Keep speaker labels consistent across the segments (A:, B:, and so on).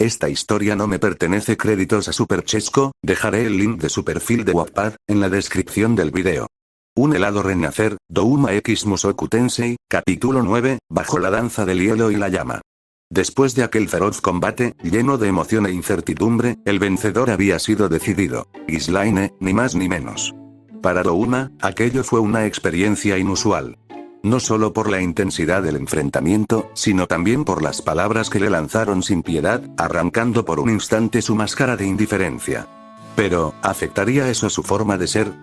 A: Esta historia no me pertenece. Créditos a Superchesco, dejaré el link de su perfil de Wattpad en la descripción del video. Un helado renacer, Douma X Musoku Tensei, capítulo 9, bajo la danza del hielo y la llama. Después de aquel feroz combate, lleno de emoción e incertidumbre, el vencedor había sido decidido. Ghislaine, ni más ni menos. Para Douma, aquello fue una experiencia inusual. No solo por la intensidad del enfrentamiento, sino también por las palabras que le lanzaron sin piedad, arrancando por un instante su máscara de indiferencia. Pero, ¿afectaría eso su forma de ser?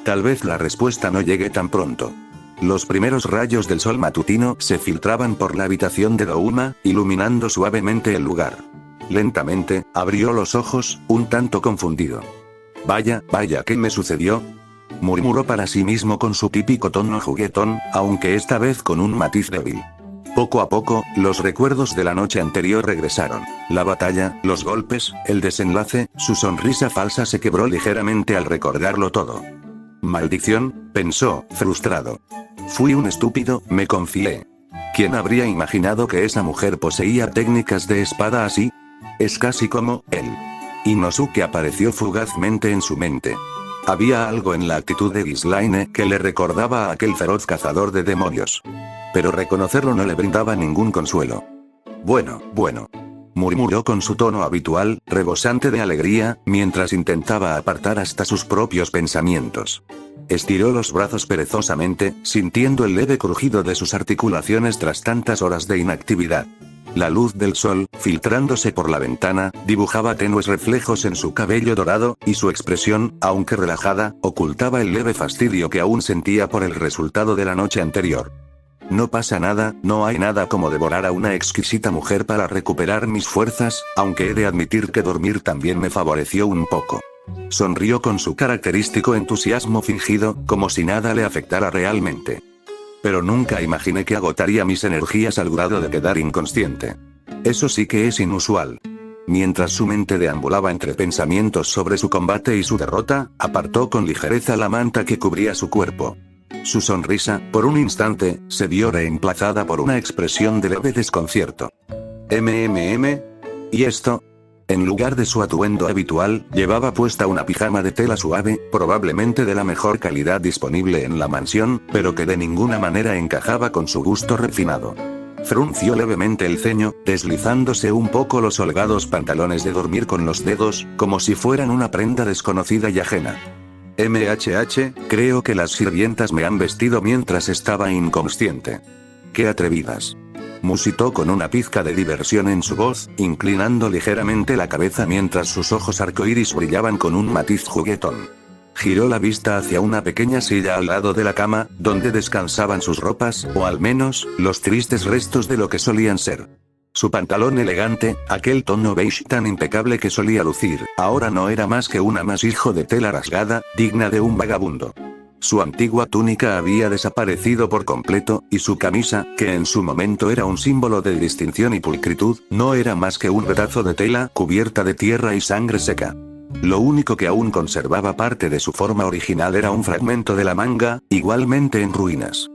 A: Tal vez la respuesta no llegue tan pronto. Los primeros rayos del sol matutino se filtraban por la habitación de Douma, iluminando suavemente el lugar. Lentamente, abrió los ojos, un tanto confundido. Vaya, ¿qué me sucedió?, murmuró para sí mismo con su típico tono juguetón, aunque esta vez con un matiz débil. Poco a poco, los recuerdos de la noche anterior regresaron. La batalla, los golpes, el desenlace, su sonrisa falsa se quebró ligeramente al recordarlo todo. Maldición, pensó, frustrado. Fui un estúpido, me confié. ¿Quién habría imaginado que esa mujer poseía técnicas de espada así? Es casi como él. Inosuke apareció fugazmente en su mente. Había algo en la actitud de Ghislaine que le recordaba a aquel feroz cazador de demonios. Pero reconocerlo no le brindaba ningún consuelo. Bueno, murmuró con su tono habitual, rebosante de alegría, mientras intentaba apartar hasta sus propios pensamientos. Estiró los brazos perezosamente, sintiendo el leve crujido de sus articulaciones tras tantas horas de inactividad. La luz del sol, filtrándose por la ventana, dibujaba tenues reflejos en su cabello dorado, y su expresión, aunque relajada, ocultaba el leve fastidio que aún sentía por el resultado de la noche anterior. No pasa nada, no hay nada como devorar a una exquisita mujer para recuperar mis fuerzas, aunque he de admitir que dormir también me favoreció un poco. Sonrió con su característico entusiasmo fingido, como si nada le afectara realmente. Pero nunca imaginé que agotaría mis energías al grado de quedar inconsciente. Eso sí que es inusual. Mientras su mente deambulaba entre pensamientos sobre su combate y su derrota, apartó con ligereza la manta que cubría su cuerpo. Su sonrisa, por un instante, se vio reemplazada por una expresión de leve desconcierto. ¿Y esto? En lugar de su atuendo habitual, llevaba puesta una pijama de tela suave, probablemente de la mejor calidad disponible en la mansión, pero que de ninguna manera encajaba con su gusto refinado. Frunció levemente el ceño, deslizándose un poco los holgados pantalones de dormir con los dedos, como si fueran una prenda desconocida y ajena. Creo que las sirvientas me han vestido mientras estaba inconsciente. ¡Qué atrevidas!, musitó con una pizca de diversión en su voz, inclinando ligeramente la cabeza mientras sus ojos arcoíris brillaban con un matiz juguetón. Giró la vista hacia una pequeña silla al lado de la cama, donde descansaban sus ropas, o al menos, los tristes restos de lo que solían ser. Su pantalón elegante, aquel tono beige tan impecable que solía lucir, ahora no era más que un amasijo de tela rasgada, digna de un vagabundo. Su antigua túnica había desaparecido por completo, y su camisa, que en su momento era un símbolo de distinción y pulcritud, no era más que un retazo de tela cubierta de tierra y sangre seca. Lo único que aún conservaba parte de su forma original era un fragmento de la manga, igualmente en ruinas.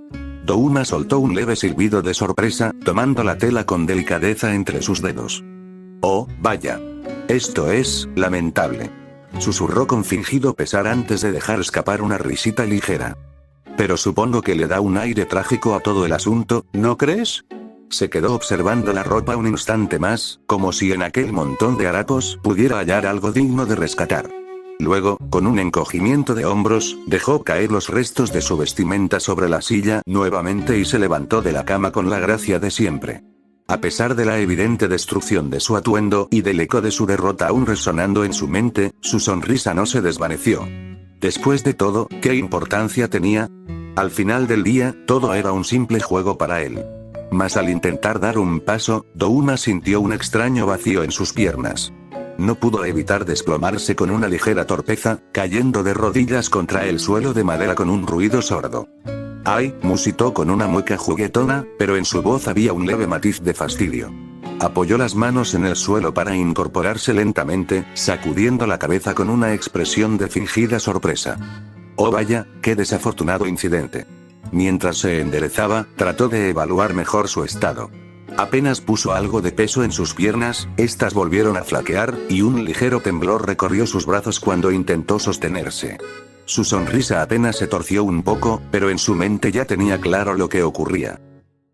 A: Douma soltó un leve silbido de sorpresa, tomando la tela con delicadeza entre sus dedos. «Oh, vaya. Esto es lamentable», susurró con fingido pesar antes de dejar escapar una risita ligera. «Pero supongo que le da un aire trágico a todo el asunto, ¿no crees?». Se quedó observando la ropa un instante más, como si en aquel montón de harapos pudiera hallar algo digno de rescatar. Luego, con un encogimiento de hombros, dejó caer los restos de su vestimenta sobre la silla nuevamente y se levantó de la cama con la gracia de siempre. A pesar de la evidente destrucción de su atuendo y del eco de su derrota aún resonando en su mente, su sonrisa no se desvaneció. Después de todo, ¿qué importancia tenía? Al final del día, todo era un simple juego para él. Mas al intentar dar un paso, Douma sintió un extraño vacío en sus piernas. No pudo evitar desplomarse con una ligera torpeza, cayendo de rodillas contra el suelo de madera con un ruido sordo. «Ay», musitó con una mueca juguetona, pero en su voz había un leve matiz de fastidio. Apoyó las manos en el suelo para incorporarse lentamente, sacudiendo la cabeza con una expresión de fingida sorpresa. «Oh vaya, qué desafortunado incidente». Mientras se enderezaba, trató de evaluar mejor su estado. Apenas puso algo de peso en sus piernas, estas volvieron a flaquear, y un ligero temblor recorrió sus brazos cuando intentó sostenerse. Su sonrisa apenas se torció un poco, pero en su mente ya tenía claro lo que ocurría.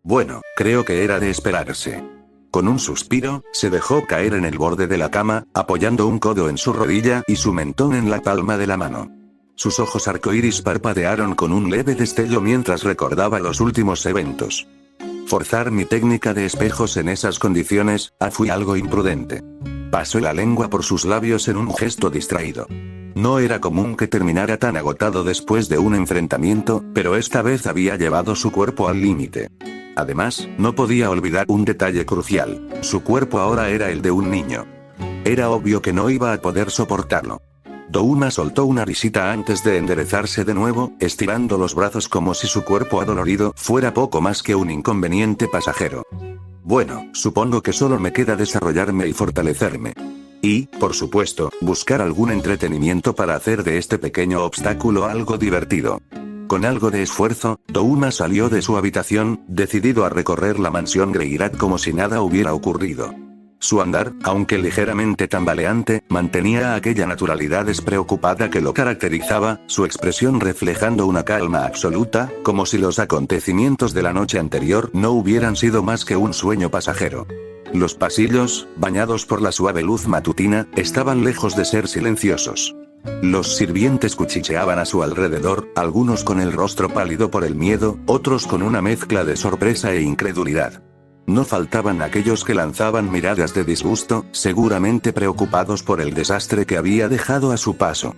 A: Bueno, creo que era de esperarse. Con un suspiro, se dejó caer en el borde de la cama, apoyando un codo en su rodilla y su mentón en la palma de la mano. Sus ojos arcoíris parpadearon con un leve destello mientras recordaba los últimos eventos. Forzar mi técnica de espejos en esas condiciones, fui algo imprudente. Pasó la lengua por sus labios en un gesto distraído. No era común que terminara tan agotado después de un enfrentamiento, pero esta vez había llevado su cuerpo al límite. Además, no podía olvidar un detalle crucial: su cuerpo ahora era el de un niño. Era obvio que no iba a poder soportarlo. Douma soltó una risita antes de enderezarse de nuevo, estirando los brazos como si su cuerpo adolorido fuera poco más que un inconveniente pasajero. Bueno, supongo que solo me queda desarrollarme y fortalecerme. Y, por supuesto, buscar algún entretenimiento para hacer de este pequeño obstáculo algo divertido. Con algo de esfuerzo, Douma salió de su habitación, decidido a recorrer la mansión Greirat como si nada hubiera ocurrido. Su andar, aunque ligeramente tambaleante, mantenía aquella naturalidad despreocupada que lo caracterizaba, su expresión reflejando una calma absoluta, como si los acontecimientos de la noche anterior no hubieran sido más que un sueño pasajero. Los pasillos, bañados por la suave luz matutina, estaban lejos de ser silenciosos. Los sirvientes cuchicheaban a su alrededor, algunos con el rostro pálido por el miedo, otros con una mezcla de sorpresa e incredulidad. No faltaban aquellos que lanzaban miradas de disgusto, seguramente preocupados por el desastre que había dejado a su paso.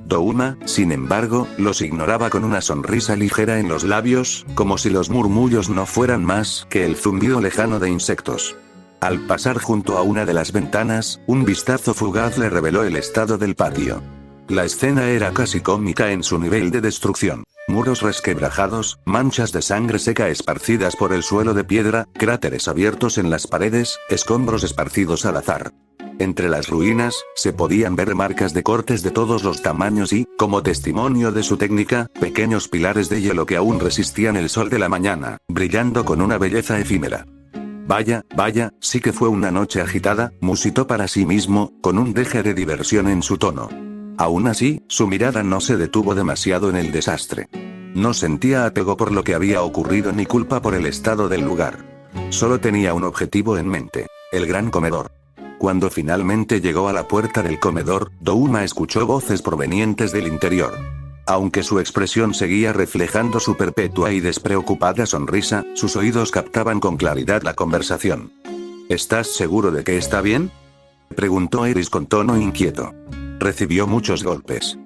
A: Douma, sin embargo, los ignoraba con una sonrisa ligera en los labios, como si los murmullos no fueran más que el zumbido lejano de insectos. Al pasar junto a una de las ventanas, un vistazo fugaz le reveló el estado del patio. La escena era casi cómica en su nivel de destrucción. Muros resquebrajados, manchas de sangre seca esparcidas por el suelo de piedra, cráteres abiertos en las paredes, escombros esparcidos al azar. Entre las ruinas, se podían ver marcas de cortes de todos los tamaños y, como testimonio de su técnica, pequeños pilares de hielo que aún resistían el sol de la mañana, brillando con una belleza efímera. Vaya, sí que fue una noche agitada, musitó para sí mismo, con un deje de diversión en su tono. Aún así, su mirada no se detuvo demasiado en el desastre. No sentía apego por lo que había ocurrido ni culpa por el estado del lugar. Solo tenía un objetivo en mente: el gran comedor. Cuando finalmente llegó a la puerta del comedor, Douma escuchó voces provenientes del interior. Aunque su expresión seguía reflejando su perpetua y despreocupada sonrisa, sus oídos captaban con claridad la conversación. ¿Estás seguro de que está bien?, preguntó Eris con tono inquieto. Recibió muchos golpes.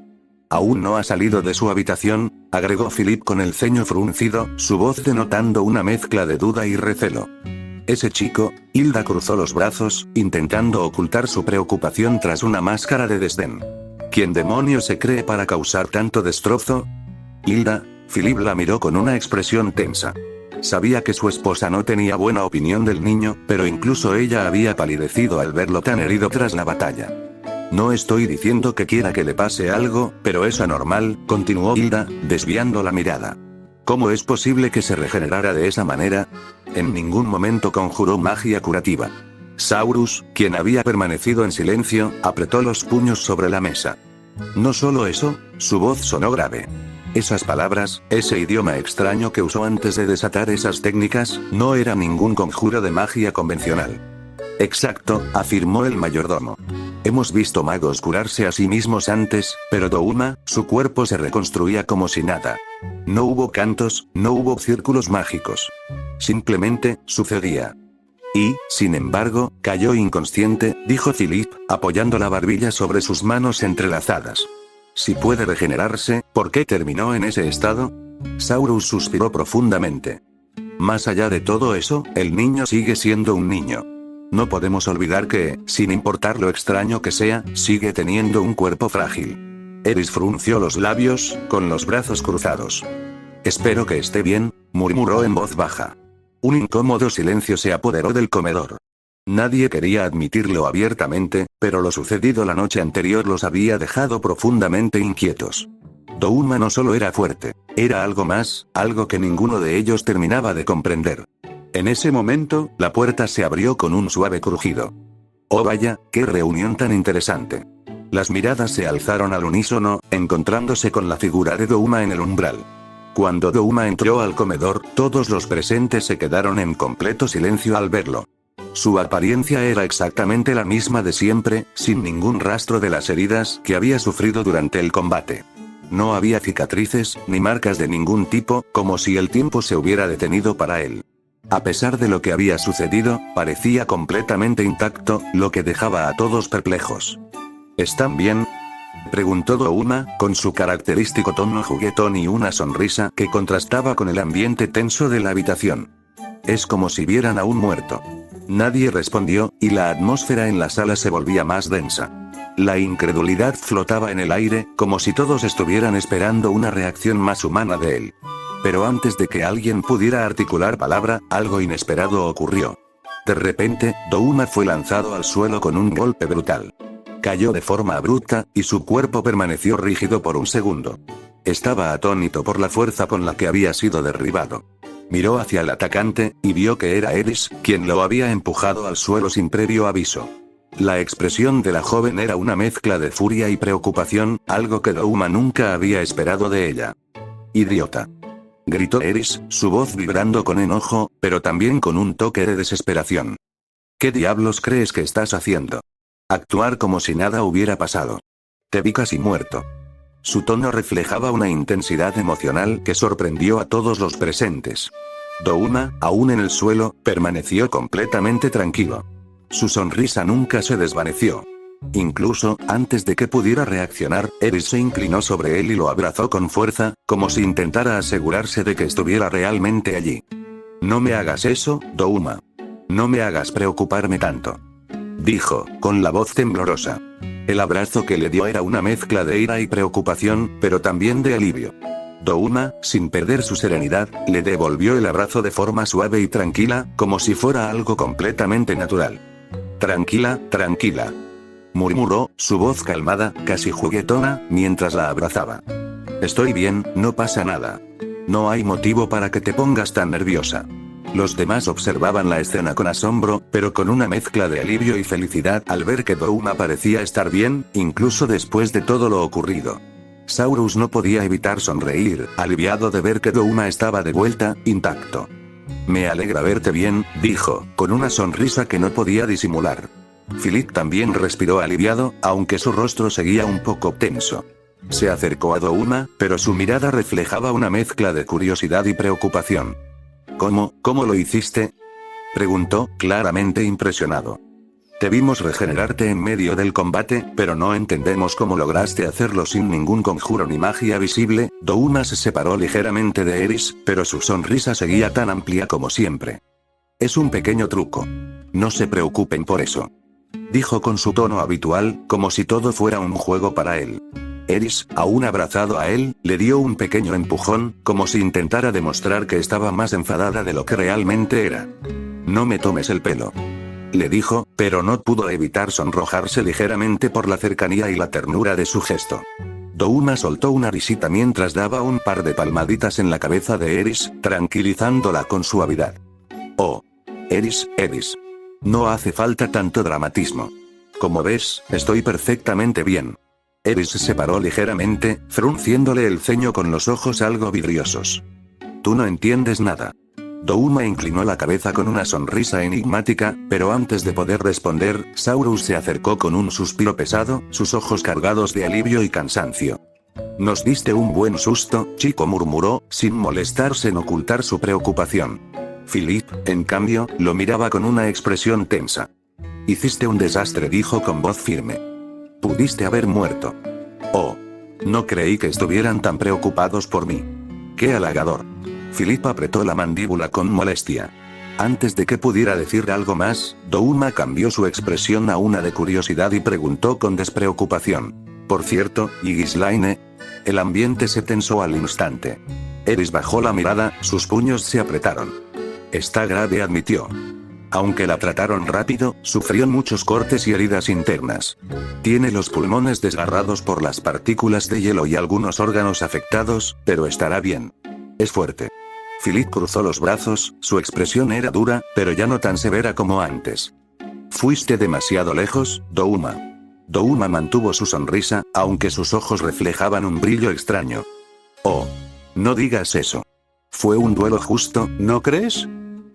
A: Aún no ha salido de su habitación, agregó Philip con el ceño fruncido, su voz denotando una mezcla de duda y recelo. Ese chico, Hilda cruzó los brazos, intentando ocultar su preocupación tras una máscara de desdén. ¿Quién demonios se cree para causar tanto destrozo? Hilda, Philip la miró con una expresión tensa. Sabía que su esposa no tenía buena opinión del niño, pero incluso ella había palidecido al verlo tan herido tras la batalla. No estoy diciendo que quiera que le pase algo, pero es anormal, continuó Hilda, desviando la mirada. ¿Cómo es posible que se regenerara de esa manera? En ningún momento conjuró magia curativa. Saurus, quien había permanecido en silencio, apretó los puños sobre la mesa. No solo eso, su voz sonó grave. Esas palabras, ese idioma extraño que usó antes de desatar esas técnicas, no era ningún conjuro de magia convencional. Exacto, afirmó el mayordomo. Hemos visto magos curarse a sí mismos antes, pero Douma, su cuerpo se reconstruía como si nada. No hubo cantos, no hubo círculos mágicos. Simplemente, sucedía. Y, sin embargo, cayó inconsciente, dijo Philip, apoyando la barbilla sobre sus manos entrelazadas. Si puede regenerarse, ¿por qué terminó en ese estado? Saurus suspiró profundamente. Más allá de todo eso, el niño sigue siendo un niño. No podemos olvidar que, sin importar lo extraño que sea, sigue teniendo un cuerpo frágil. Eris frunció los labios, con los brazos cruzados. Espero que esté bien, murmuró en voz baja. Un incómodo silencio se apoderó del comedor. Nadie quería admitirlo abiertamente, pero lo sucedido la noche anterior los había dejado profundamente inquietos. Douma no solo era fuerte, era algo más, algo que ninguno de ellos terminaba de comprender. En ese momento, la puerta se abrió con un suave crujido. Oh vaya, qué reunión tan interesante. Las miradas se alzaron al unísono, encontrándose con la figura de Douma en el umbral. Cuando Douma entró al comedor, todos los presentes se quedaron en completo silencio al verlo. Su apariencia era exactamente la misma de siempre, sin ningún rastro de las heridas que había sufrido durante el combate. No había cicatrices, ni marcas de ningún tipo, como si el tiempo se hubiera detenido para él. A pesar de lo que había sucedido, parecía completamente intacto, lo que dejaba a todos perplejos. ¿Están bien?, preguntó Douma, con su característico tono juguetón y una sonrisa que contrastaba con el ambiente tenso de la habitación. Es como si vieran a un muerto. Nadie respondió, y la atmósfera en la sala se volvía más densa. La incredulidad flotaba en el aire, como si todos estuvieran esperando una reacción más humana de él. Pero antes de que alguien pudiera articular palabra, algo inesperado ocurrió. De repente, Douma fue lanzado al suelo con un golpe brutal. Cayó de forma abrupta, y su cuerpo permaneció rígido por un segundo. Estaba atónito por la fuerza con la que había sido derribado. Miró hacia el atacante, y vio que era Eris, quien lo había empujado al suelo sin previo aviso. La expresión de la joven era una mezcla de furia y preocupación, algo que Douma nunca había esperado de ella. «Idiota», gritó Eris, su voz vibrando con enojo, pero también con un toque de desesperación. «¿Qué diablos crees que estás haciendo? Actuar como si nada hubiera pasado. Te vi casi muerto». Su tono reflejaba una intensidad emocional que sorprendió a todos los presentes. Douma, aún en el suelo, permaneció completamente tranquilo. Su sonrisa nunca se desvaneció. Incluso, antes de que pudiera reaccionar, Eris se inclinó sobre él y lo abrazó con fuerza, como si intentara asegurarse de que estuviera realmente allí. «No me hagas eso, Douma. No me hagas preocuparme tanto», dijo, con la voz temblorosa. El abrazo que le dio era una mezcla de ira y preocupación, pero también de alivio. Douma, sin perder su serenidad, le devolvió el abrazo de forma suave y tranquila, como si fuera algo completamente natural. «Tranquila, tranquila», murmuró, su voz calmada, casi juguetona, mientras la abrazaba. «Estoy bien, no pasa nada. No hay motivo para que te pongas tan nerviosa». Los demás observaban la escena con asombro, pero con una mezcla de alivio y felicidad al ver que Douma parecía estar bien, incluso después de todo lo ocurrido. Saurus no podía evitar sonreír, aliviado de ver que Douma estaba de vuelta, intacto. «Me alegra verte bien», dijo, con una sonrisa que no podía disimular. Philip también respiró aliviado, aunque su rostro seguía un poco tenso. Se acercó a Douma, pero su mirada reflejaba una mezcla de curiosidad y preocupación. ¿Cómo lo hiciste?, preguntó, claramente impresionado. «Te vimos regenerarte en medio del combate, pero no entendemos cómo lograste hacerlo sin ningún conjuro ni magia visible». Douma se separó ligeramente de Eris, pero su sonrisa seguía tan amplia como siempre. «Es un pequeño truco. No se preocupen por eso», dijo con su tono habitual, como si todo fuera un juego para él. Eris, aún abrazado a él, le dio un pequeño empujón, como si intentara demostrar que estaba más enfadada de lo que realmente era. «No me tomes el pelo», le dijo, pero no pudo evitar sonrojarse ligeramente por la cercanía y la ternura de su gesto. Douma soltó una risita mientras daba un par de palmaditas en la cabeza de Eris, tranquilizándola con suavidad. «Oh. Eris, no hace falta tanto dramatismo. Como ves, estoy perfectamente bien». Eris se separó ligeramente, frunciéndole el ceño con los ojos algo vidriosos. «Tú no entiendes nada». Douma inclinó la cabeza con una sonrisa enigmática, pero antes de poder responder, Saurus se acercó con un suspiro pesado, sus ojos cargados de alivio y cansancio. «Nos diste un buen susto, chico», murmuró, sin molestarse en ocultar su preocupación. Philip, en cambio, lo miraba con una expresión tensa. «Hiciste un desastre», dijo con voz firme. «Pudiste haber muerto». «Oh. No creí que estuvieran tan preocupados por mí». «Qué halagador». Philip apretó la mandíbula con molestia. Antes de que pudiera decir algo más, Douma cambió su expresión a una de curiosidad y preguntó con despreocupación. «Por cierto, ¿y Ghislaine?». El ambiente se tensó al instante. Eris bajó la mirada, sus puños se apretaron. «Está grave», admitió. Aunque la trataron rápido, sufrió muchos cortes y heridas internas. Tiene los pulmones desgarrados por las partículas de hielo y algunos órganos afectados, pero estará bien. Es fuerte. Philip cruzó los brazos, su expresión era dura, pero ya no tan severa como antes. Fuiste demasiado lejos, Douma. Douma mantuvo su sonrisa, aunque sus ojos reflejaban un brillo extraño. Oh. No digas eso. Fue un duelo justo, ¿no crees?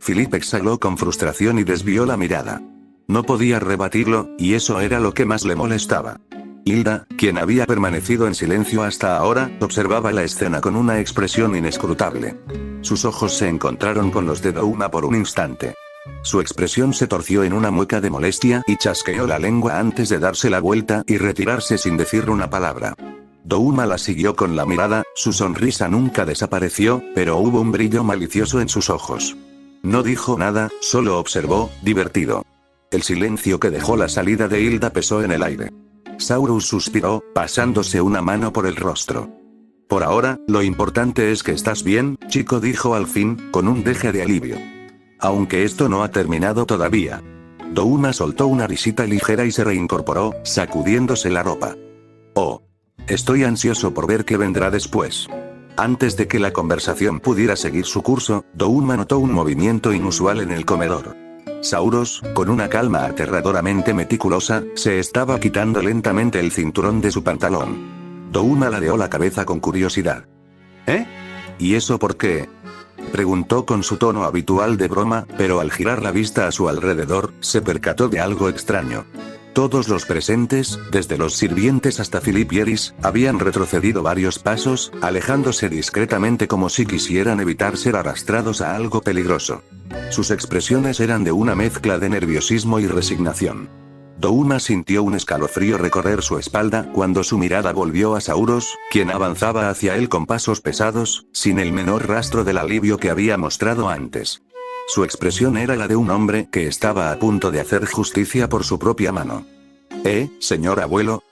A: Philip exhaló con frustración y desvió la mirada. No podía rebatirlo, y eso era lo que más le molestaba. Hilda, quien había permanecido en silencio hasta ahora, observaba la escena con una expresión inescrutable. Sus ojos se encontraron con los de Douma por un instante. Su expresión se torció en una mueca de molestia y chasqueó la lengua antes de darse la vuelta y retirarse sin decir una palabra. Douma la siguió con la mirada, su sonrisa nunca desapareció, pero hubo un brillo malicioso en sus ojos. No dijo nada, solo observó, divertido. El silencio que dejó la salida de Hilda pesó en el aire. Saurus suspiró, pasándose una mano por el rostro. Por ahora, lo importante es que estás bien, chico, dijo al fin, con un deje de alivio. Aunque esto no ha terminado todavía. Douma soltó una risita ligera y se reincorporó, sacudiéndose la ropa. Oh. Estoy ansioso por ver qué vendrá después. Antes de que la conversación pudiera seguir su curso, Douma notó un movimiento inusual en el comedor. Saurus, con una calma aterradoramente meticulosa, se estaba quitando lentamente el cinturón de su pantalón. Douma ladeó la cabeza con curiosidad. ¿Eh? ¿Y eso por qué? Preguntó con su tono habitual de broma, pero al girar la vista a su alrededor, se percató de algo extraño. Todos los presentes, desde los sirvientes hasta Philip y Eris, habían retrocedido varios pasos, alejándose discretamente como si quisieran evitar ser arrastrados a algo peligroso. Sus expresiones eran de una mezcla de nerviosismo y resignación. Douma sintió un escalofrío recorrer su espalda cuando su mirada volvió a Saurus, quien avanzaba hacia él con pasos pesados, sin el menor rastro del alivio que había mostrado antes. Su expresión era la de un hombre que estaba a punto de hacer justicia por su propia mano. Señor abuelo.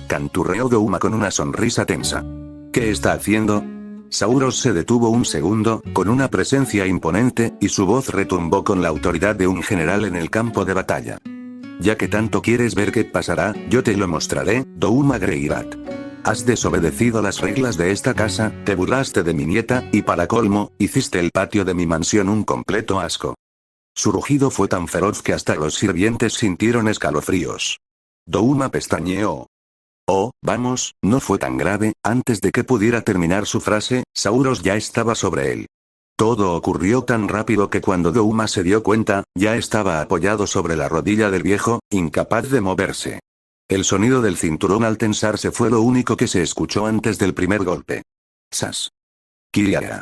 A: Canturreó Douma con una sonrisa tensa. ¿Qué está haciendo? Saurus se detuvo un segundo, con una presencia imponente, y su voz retumbó con la autoridad de un general en el campo de batalla. Ya que tanto quieres ver qué pasará, yo te lo mostraré, Douma Greirat. Has desobedecido las reglas de esta casa, te burlaste de mi nieta, y para colmo, hiciste el patio de mi mansión un completo asco. Su rugido fue tan feroz que hasta los sirvientes sintieron escalofríos. Douma pestañeó. Oh, vamos, no fue tan grave. Antes de que pudiera terminar su frase, Saurus ya estaba sobre él. Todo ocurrió tan rápido que cuando Douma se dio cuenta, ya estaba apoyado sobre la rodilla del viejo, incapaz de moverse. El sonido del cinturón al tensarse fue lo único que se escuchó antes del primer golpe. ¡Sas! ¡Kiriara!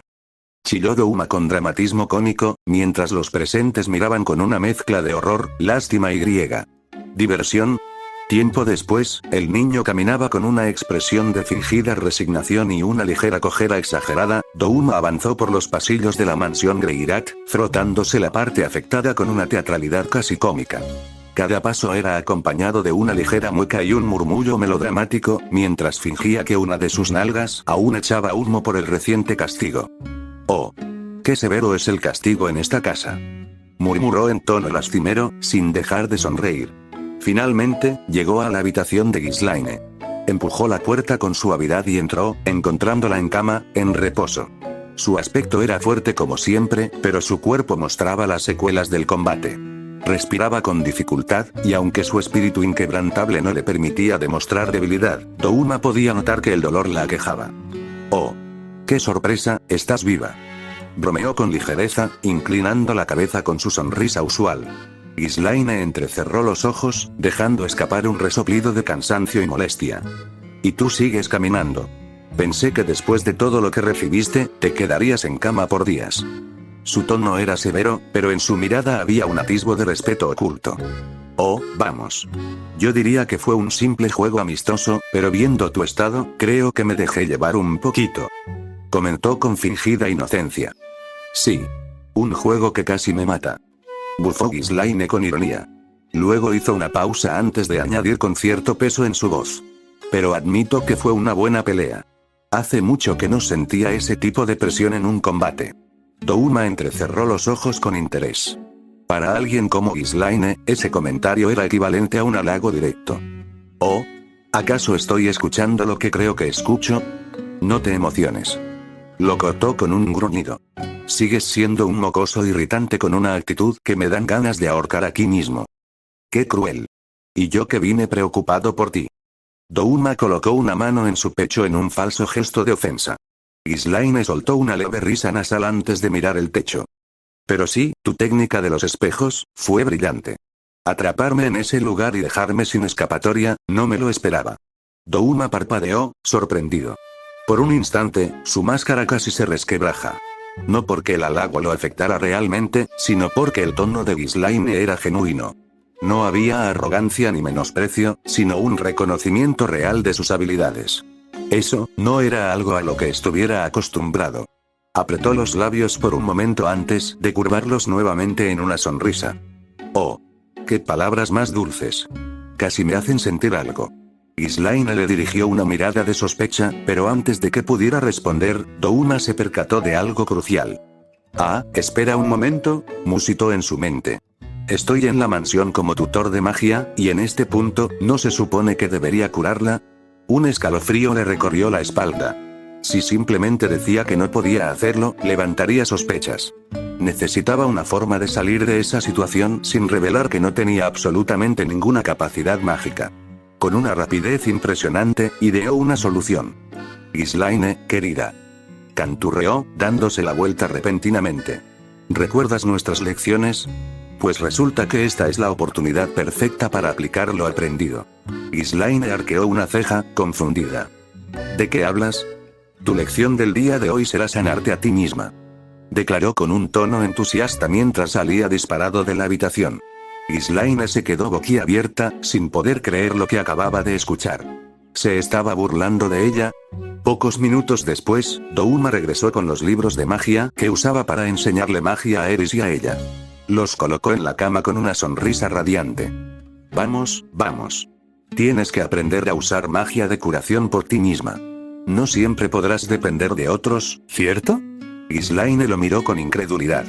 A: Chilló Douma con dramatismo cómico, mientras los presentes miraban con una mezcla de horror, lástima y griega. ¿Diversión? Tiempo después, el niño caminaba con una expresión de fingida resignación y una ligera cojera exagerada. Douma avanzó por los pasillos de la mansión Greirat, frotándose la parte afectada con una teatralidad casi cómica. Cada paso era acompañado de una ligera mueca y un murmullo melodramático, mientras fingía que una de sus nalgas aún echaba humo por el reciente castigo. Oh. Qué severo es el castigo en esta casa. Murmuró en tono lastimero, sin dejar de sonreír. Finalmente, llegó a la habitación de Ghislaine. Empujó la puerta con suavidad y entró, encontrándola en cama, en reposo. Su aspecto era fuerte como siempre, pero su cuerpo mostraba las secuelas del combate. Respiraba con dificultad, y aunque su espíritu inquebrantable no le permitía demostrar debilidad, Douma podía notar que el dolor la aquejaba. Oh. ¡Qué sorpresa, estás viva! Bromeó con ligereza, inclinando la cabeza con su sonrisa usual. Ghislaine entrecerró los ojos, dejando escapar un resoplido de cansancio y molestia. Y tú sigues caminando. Pensé que después de todo lo que recibiste, te quedarías en cama por días. Su tono era severo, pero en su mirada había un atisbo de respeto oculto. Oh, vamos. Yo diría que fue un simple juego amistoso, pero viendo tu estado, creo que me dejé llevar un poquito. Comentó con fingida inocencia. Sí. Un juego que casi me mata. Bufó Ghislaine con ironía. Luego hizo una pausa antes de añadir con cierto peso en su voz. Pero admito que fue una buena pelea. Hace mucho que no sentía ese tipo de presión en un combate. Douma entrecerró los ojos con interés. Para alguien como Ghislaine, ese comentario era equivalente a un halago directo. ¿Oh? ¿Acaso estoy escuchando lo que creo que escucho? No te emociones. Lo cortó con un gruñido. sigues siendo un mocoso irritante con una actitud que me dan ganas de ahorcar aquí mismo. ¡Qué cruel! Y yo que vine preocupado por ti. Douma colocó una mano en su pecho en un falso gesto de ofensa. Ghislaine soltó una leve risa nasal antes de mirar el techo. Pero sí, tu técnica de los espejos, fue brillante. Atraparme en ese lugar y dejarme sin escapatoria, no me lo esperaba. Douma parpadeó, sorprendido. Por un instante, su máscara casi se resquebraja. No porque el halago lo afectara realmente, sino porque el tono de Ghislaine era genuino. No había arrogancia ni menosprecio, sino un reconocimiento real de sus habilidades. Eso, no era algo a lo que estuviera acostumbrado. Apretó los labios por un momento antes de curvarlos nuevamente en una sonrisa. ¡Oh! ¡Qué palabras más dulces! Casi me hacen sentir algo. Ghislaine le dirigió una mirada de sospecha, pero antes de que pudiera responder, Douma se percató de algo crucial. Ah, espera un momento, musitó en su mente. Estoy en la mansión como tutor de magia, y en este punto, ¿no se supone que debería curarla? Un escalofrío le recorrió la espalda. Si simplemente decía que no podía hacerlo, levantaría sospechas. Necesitaba una forma de salir de esa situación sin revelar que no tenía absolutamente ninguna capacidad mágica. Con una rapidez impresionante, ideó una solución. Ghislaine, querida. Canturreó, dándose la vuelta repentinamente. ¿Recuerdas nuestras lecciones? Pues resulta que esta es la oportunidad perfecta para aplicar lo aprendido. Ghislaine arqueó una ceja, confundida. ¿De qué hablas? Tu lección del día de hoy será sanarte a ti misma. Declaró con un tono entusiasta mientras salía disparado de la habitación. Ghislaine se quedó boquiabierta, sin poder creer lo que acababa de escuchar. ¿Se estaba burlando de ella? Pocos minutos después, Douma regresó con los libros de magia que usaba para enseñarle magia a Eris y a ella. Los colocó en la cama con una sonrisa radiante. Vamos, vamos. Tienes que aprender a usar magia de curación por ti misma. No siempre podrás depender de otros, ¿cierto? Ghislaine lo miró con incredulidad.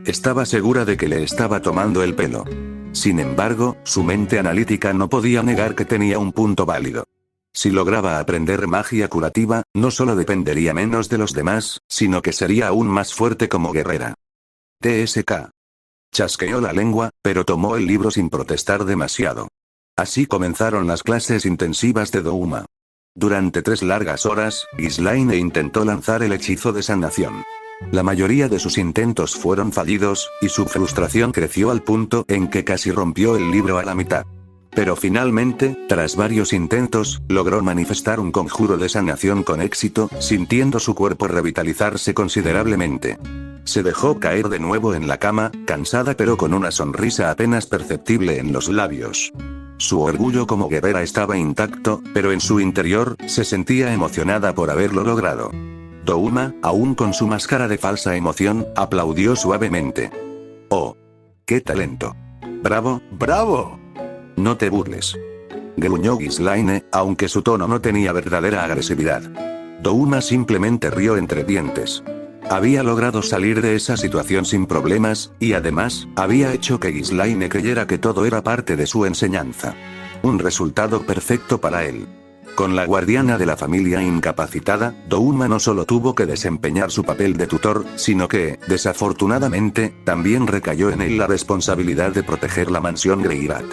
A: Estaba segura de que le estaba tomando el pelo. Sin embargo, su mente analítica no podía negar que tenía un punto válido. Si lograba aprender magia curativa, no solo dependería menos de los demás, sino que sería aún más fuerte como guerrera. TSK. Chasqueó la lengua, pero tomó el libro sin protestar demasiado. Así comenzaron las clases intensivas de Douma. Durante 3 largas horas, Ghislaine intentó lanzar el hechizo de sanación. La mayoría de sus intentos fueron fallidos, y su frustración creció al punto en que casi rompió el libro a la mitad. Pero finalmente, tras varios intentos, logró manifestar un conjuro de sanación con éxito, sintiendo su cuerpo revitalizarse considerablemente. Se dejó caer de nuevo en la cama, cansada pero con una sonrisa apenas perceptible en los labios. Su orgullo como guerrera estaba intacto, pero en su interior, se sentía emocionada por haberlo logrado. Douma, aún con su máscara de falsa emoción, aplaudió suavemente. ¡Oh! ¡Qué talento! ¡Bravo, bravo! No te burles. Gruñó Ghislaine, aunque su tono no tenía verdadera agresividad. Douma simplemente rió entre dientes. Había logrado salir de esa situación sin problemas, y además, había hecho que Ghislaine creyera que todo era parte de su enseñanza. Un resultado perfecto para él. Con la guardiana de la familia incapacitada, Douma no solo tuvo que desempeñar su papel de tutor, sino que, desafortunadamente, también recayó en él la responsabilidad de proteger la mansión Greirat.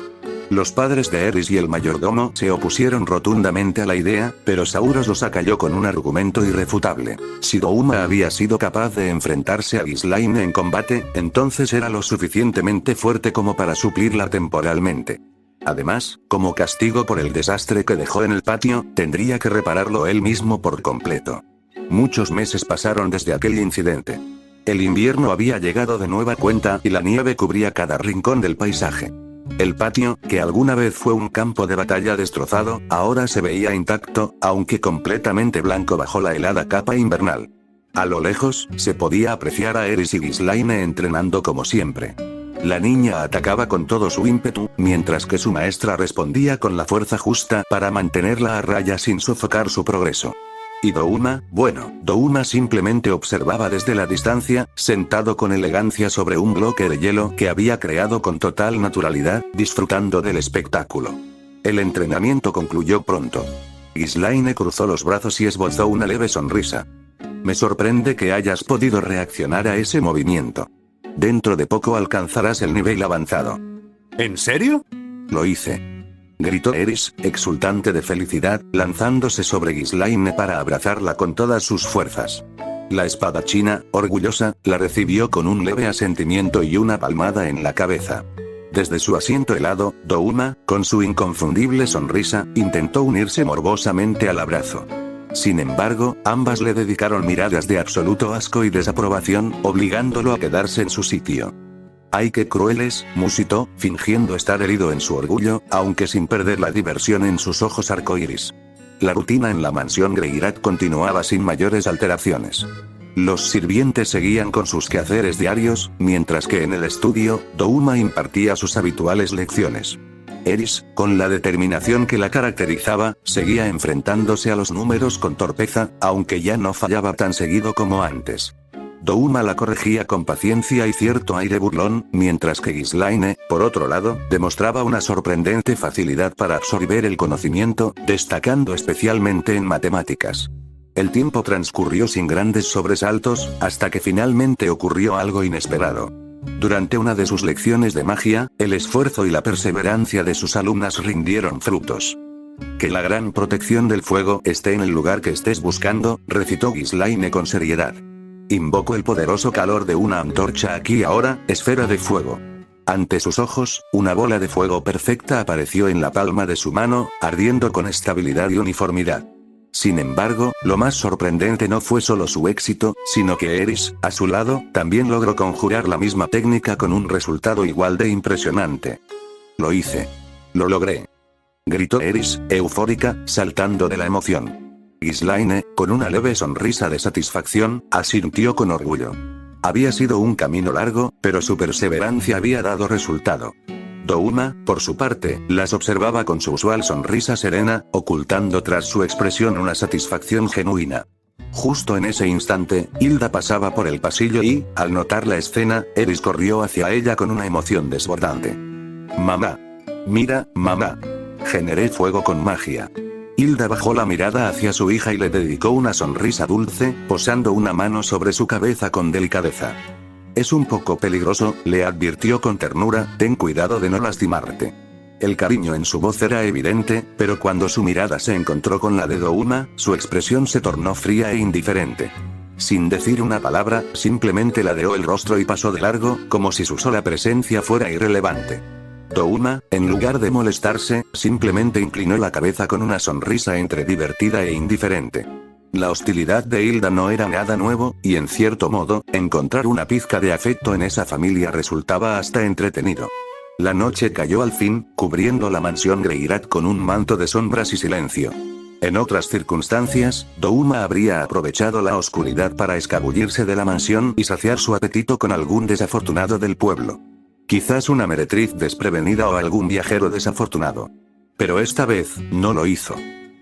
A: Los padres de Eris y el mayordomo se opusieron rotundamente a la idea, pero Sauros los acalló con un argumento irrefutable. Si Douma había sido capaz de enfrentarse a Ghislaine en combate, entonces era lo suficientemente fuerte como para suplirla temporalmente. Además, como castigo por el desastre que dejó en el patio, tendría que repararlo él mismo por completo. Muchos meses pasaron desde aquel incidente. El invierno había llegado de nueva cuenta y la nieve cubría cada rincón del paisaje. El patio, que alguna vez fue un campo de batalla destrozado, ahora se veía intacto, aunque completamente blanco bajo la helada capa invernal. A lo lejos, se podía apreciar a Eris y Ghislaine entrenando como siempre. La niña atacaba con todo su ímpetu, mientras que su maestra respondía con la fuerza justa para mantenerla a raya sin sofocar su progreso. Y Douma simplemente observaba desde la distancia, sentado con elegancia sobre un bloque de hielo que había creado con total naturalidad, disfrutando del espectáculo. El entrenamiento concluyó pronto. Ghislaine cruzó los brazos y esbozó una leve sonrisa. Me sorprende que hayas podido reaccionar a ese movimiento. Dentro de poco alcanzarás el nivel avanzado.
B: ¿En serio?
A: Lo hice. Gritó Eris, exultante de felicidad, lanzándose sobre Ghislaine para abrazarla con todas sus fuerzas. La espadachina, orgullosa, la recibió con un leve asentimiento y una palmada en la cabeza. Desde su asiento helado, Douma, con su inconfundible sonrisa, intentó unirse morbosamente al abrazo. Sin embargo, ambas le dedicaron miradas de absoluto asco y desaprobación, obligándolo a quedarse en su sitio. ¡Ay, qué crueles!, musitó, fingiendo estar herido en su orgullo, aunque sin perder la diversión en sus ojos arcoíris. La rutina en la mansión Greirat continuaba sin mayores alteraciones. Los sirvientes seguían con sus quehaceres diarios, mientras que en el estudio, Douma impartía sus habituales lecciones. Eris, con la determinación que la caracterizaba, seguía enfrentándose a los números con torpeza, aunque ya no fallaba tan seguido como antes. Douma la corregía con paciencia y cierto aire burlón, mientras que Ghislaine, por otro lado, demostraba una sorprendente facilidad para absorber el conocimiento, destacando especialmente en matemáticas. El tiempo transcurrió sin grandes sobresaltos, hasta que finalmente ocurrió algo inesperado. Durante una de sus lecciones de magia, el esfuerzo y la perseverancia de sus alumnas rindieron frutos. Que la gran protección del fuego esté en el lugar que estés buscando, recitó Ghislaine con seriedad. Invoco el poderoso calor de una antorcha aquí ahora, esfera de fuego. Ante sus ojos, una bola de fuego perfecta apareció en la palma de su mano, ardiendo con estabilidad y uniformidad. Sin embargo, lo más sorprendente no fue solo su éxito, sino que Eris, a su lado, también logró conjurar la misma técnica con un resultado igual de impresionante. Lo hice. Lo logré. Gritó Eris, eufórica, saltando de la emoción. Ghislaine, con una leve sonrisa de satisfacción, asintió con orgullo. Había sido un camino largo, pero su perseverancia había dado resultado. Douma, por su parte, las observaba con su usual sonrisa serena, ocultando tras su expresión una satisfacción genuina. Justo en ese instante, Hilda pasaba por el pasillo y, al notar la escena, Eris corrió hacia ella con una emoción desbordante. «Mamá. Mira, mamá. Generé fuego con magia». Hilda bajó la mirada hacia su hija y le dedicó una sonrisa dulce, posando una mano sobre su cabeza con delicadeza. «Es un poco peligroso», le advirtió con ternura, «ten cuidado de no lastimarte». El cariño en su voz era evidente, pero cuando su mirada se encontró con la de Douma, su expresión se tornó fría e indiferente. Sin decir una palabra, simplemente ladeó el rostro y pasó de largo, como si su sola presencia fuera irrelevante. Douma, en lugar de molestarse, simplemente inclinó la cabeza con una sonrisa entre divertida e indiferente. La hostilidad de Hilda no era nada nuevo, y en cierto modo, encontrar una pizca de afecto en esa familia resultaba hasta entretenido. La noche cayó al fin, cubriendo la mansión Greirat con un manto de sombras y silencio. En otras circunstancias, Douma habría aprovechado la oscuridad para escabullirse de la mansión y saciar su apetito con algún desafortunado del pueblo. Quizás una meretriz desprevenida o algún viajero desafortunado. Pero esta vez, no lo hizo.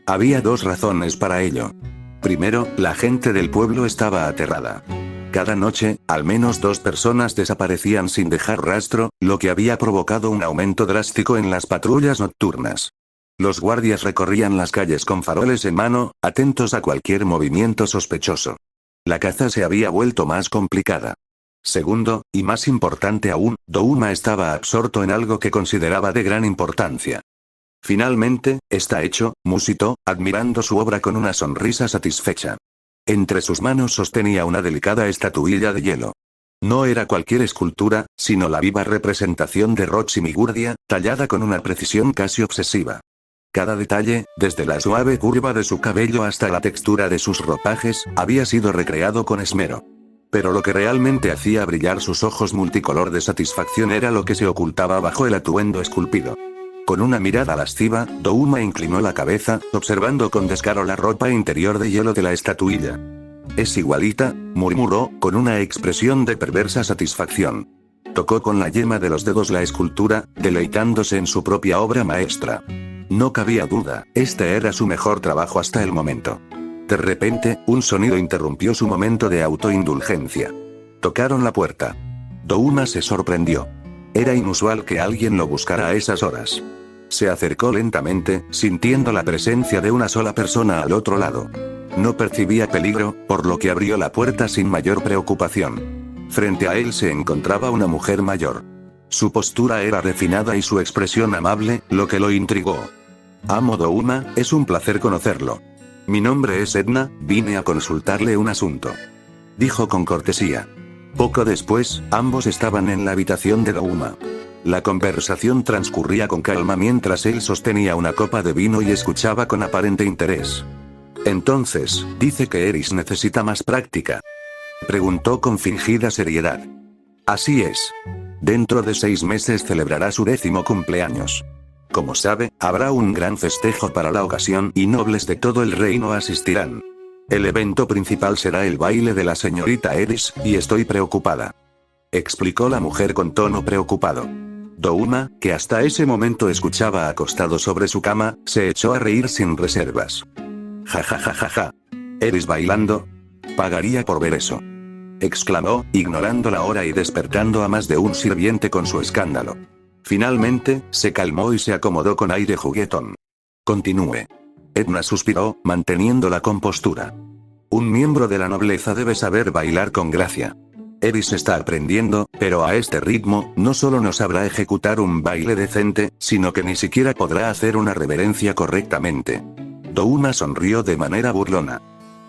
A: Había dos razones para ello. Primero, la gente del pueblo estaba aterrada. Cada noche, al menos 2 personas desaparecían sin dejar rastro, lo que había provocado un aumento drástico en las patrullas nocturnas. Los guardias recorrían las calles con faroles en mano, atentos a cualquier movimiento sospechoso. La caza se había vuelto más complicada. Segundo, y más importante aún, Douma estaba absorto en algo que consideraba de gran importancia. Finalmente, está hecho, musitó, admirando su obra con una sonrisa satisfecha. Entre sus manos sostenía una delicada estatuilla de hielo. No era cualquier escultura, sino la viva representación de Roximigurdia, tallada con una precisión casi obsesiva. Cada detalle, desde la suave curva de su cabello hasta la textura de sus ropajes, había sido recreado con esmero. Pero lo que realmente hacía brillar sus ojos multicolor de satisfacción era lo que se ocultaba bajo el atuendo esculpido. Con una mirada lasciva, Douma inclinó la cabeza, observando con descaro la ropa interior de hielo de la estatuilla. «Es igualita», murmuró, con una expresión de perversa satisfacción. Tocó con la yema de los dedos la escultura, deleitándose en su propia obra maestra. No cabía duda, este era su mejor trabajo hasta el momento. De repente, un sonido interrumpió su momento de autoindulgencia. Tocaron la puerta. Douma se sorprendió. Era inusual que alguien lo buscara a esas horas. Se acercó lentamente, sintiendo la presencia de una sola persona al otro lado. no percibía peligro, por lo que abrió la puerta sin mayor preocupación. Frente a él se encontraba una mujer mayor. Su postura era refinada y su expresión amable, lo que lo intrigó. Amo Douma, es un placer conocerlo. Mi nombre es Edna, vine a consultarle un asunto. Dijo con cortesía. Poco después, ambos estaban en la habitación de Douma. La conversación transcurría con calma mientras él sostenía una copa de vino y escuchaba con aparente interés. Entonces, dice que Eris necesita más práctica. Preguntó con fingida seriedad. Así es. Dentro de 6 meses celebrará su 10º cumpleaños. Como sabe, habrá un gran festejo para la ocasión y nobles de todo el reino asistirán. El evento principal será el baile de la señorita Eris, y estoy preocupada. Explicó la mujer con tono preocupado. Douma, que hasta ese momento escuchaba acostado sobre su cama, se echó a reír sin reservas. Ja ja ja ja ja. ¿Eris bailando? Pagaría por ver eso. Exclamó, ignorando la hora y despertando a más de un sirviente con su escándalo. Finalmente, se calmó y se acomodó con aire juguetón. Continúe. Edna suspiró, manteniendo la compostura. Un miembro de la nobleza debe saber bailar con gracia. Eris está aprendiendo, pero a este ritmo, no solo no sabrá ejecutar un baile decente, sino que ni siquiera podrá hacer una reverencia correctamente. Douma sonrió de manera burlona.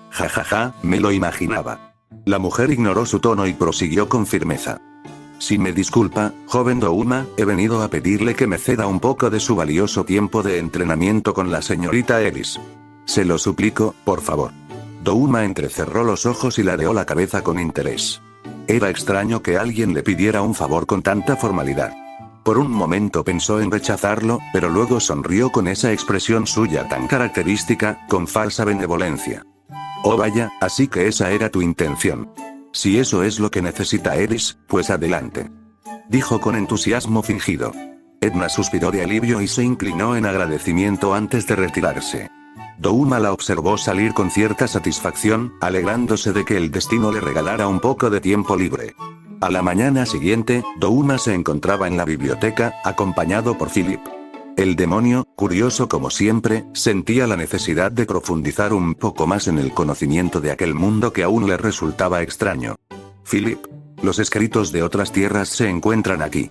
A: Ja ja ja, me lo imaginaba. La mujer ignoró su tono y prosiguió con firmeza. Si me disculpa, joven Douma, he venido a pedirle que me ceda un poco de su valioso tiempo de entrenamiento con la señorita Eris. Se lo suplico, por favor. Douma entrecerró los ojos y ladeó la cabeza con interés. Era extraño que alguien le pidiera un favor con tanta formalidad. Por un momento pensó en rechazarlo, pero luego sonrió con esa expresión suya tan característica, con falsa benevolencia. Oh vaya, así que esa era tu intención. Si eso es lo que necesita Eris, pues adelante. Dijo con entusiasmo fingido. Edna suspiró de alivio y se inclinó en agradecimiento antes de retirarse. Douma la observó salir con cierta satisfacción, alegrándose de que el destino le regalara un poco de tiempo libre. A la mañana siguiente, Douma se encontraba en la biblioteca, acompañado por Philip. El demonio, curioso como siempre, sentía la necesidad de profundizar un poco más en el conocimiento de aquel mundo que aún le resultaba extraño. Philip, los escritos de otras tierras se encuentran aquí.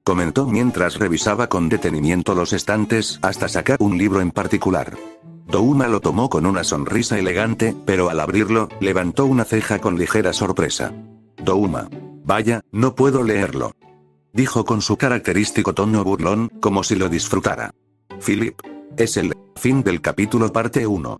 A: Comentó mientras revisaba con detenimiento los estantes hasta sacar un libro en particular. Douma lo tomó con una sonrisa elegante, pero al abrirlo, levantó una ceja con ligera sorpresa. Douma. Vaya, no puedo leerlo. Dijo con su característico tono burlón, como si lo disfrutara. Philip. Es el fin del capítulo parte 1.